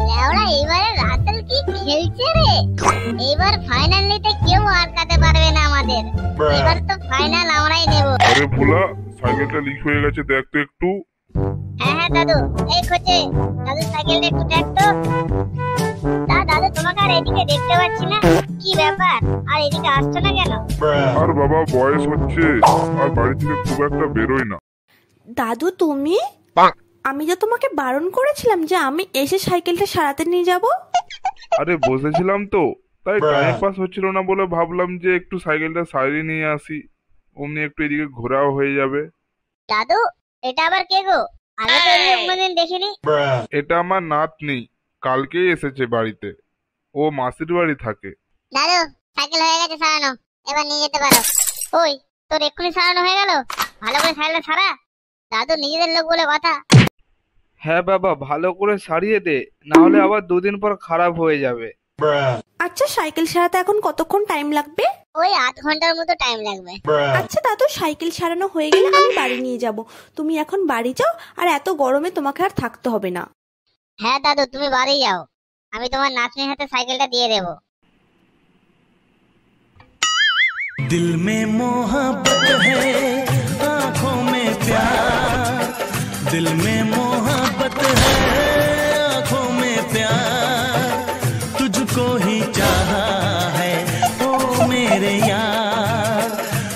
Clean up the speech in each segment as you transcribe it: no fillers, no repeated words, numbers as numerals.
লেওড়া এবারে রাসেল কি খেলছে রে। এবার ফাইনাল নিতে কেউ আটকাতে পারবে না আমাদের। এবার তো ফাইনাল আমরাই নেব। আরে ভোলা, সাইকেলটা লিক হয়ে গেছে, দেখ তো একটু। হ্যাঁ হ্যাঁ দাদু, এই খোঁজে দাদু সাইকেলটা একটু দেখ তো। দাদু তোমাকে আর এদিকে দেখতে পাচ্ছি না, কি ব্যাপার? আর এদিকে আসছো না কেন? আর বাবা বয়স হচ্ছে, আর বাড়ি থেকে খুব একটা বেরোই না। দাদু তুমি? আমি যে তোমাকে বারণ করেছিলাম যে আমি এসে সাইকেলটা সারাতে নিয়ে যাব। আরে বসেছিলাম তো, তাই টাইম পাস হচ্ছিল না বলে ভাবলাম যে একটু সাইকেলটা সারিয়ে নিয়ে আসি, অমনি একটু এদিকে ঘোরাও হয়ে যাবে। দাদু এটা আবার কে গো? আগে তো এরকম কোনদিন দেখিনি। এটা আমার নাতনি, কালকেই এসেছে বাড়িতে, ও মাসির বাড়ি থাকে। দাদু সাইকেল হয়ে গেছে সারানো, এবার নিয়ে যেতে পারো। ওই তোর এক্ষুনি সারানো হয়ে গেল? ভালো করে সাইকেলটা সারা। দাদু নিজেদের লোক বলে কথা। হ্যাঁ বাবা, ভালো করে সারিয়ে দে, না হলে আবার দুদিন পর খারাপ হয়ে যাবে। আচ্ছা সাইকেল সারাতে এখন কতক্ষণ টাইম লাগবে? ওই 8 ঘন্টার মতো টাইম লাগবে। আচ্ছা দাদু, সাইকেল সারানো হয়ে গেলে আমি বাড়ি নিয়ে যাব। তুমি এখন বাড়ি যাও, আর এত গরমে তোমাকে আর থাকতে হবে না। হ্যাঁ দাদু তুমি বাড়ি যাও, আমি তোমার নাতনির হাতে সাইকেলটা দিয়ে দেবো। दिल में मोहब्बत है, आँखों में प्यार। दिल में मोहब्बत है, आँखों में प्यार। तुझको ही चाहा है ओ मेरे यार,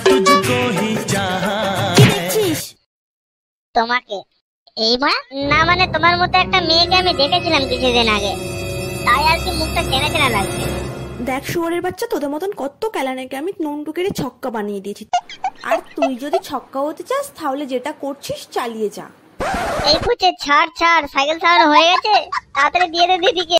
तुझको ही चाहा है। তোমাকে এই না মানে তোমার মতো একটা মেয়েকে আমি দেখেছিলাম কিছুদিন আগে, তাই আর কি মুখটা চেনা চেনা লাগছে। দেখ শুয়োরের বাচ্চা, তোদের মতন কত কেলানাকে আমি নন্টুকেরে ছক্কা বানিয়ে দিয়েছি। আর তুই যদি ছক্কা হতে চাস তাহলে যেটা করছিস চালিয়ে যা। এই কুচে ছাড়, সাইকেল চালানো হয়ে গেছে, তাড়াতাড়ি দিয়ে দে দিদিকে।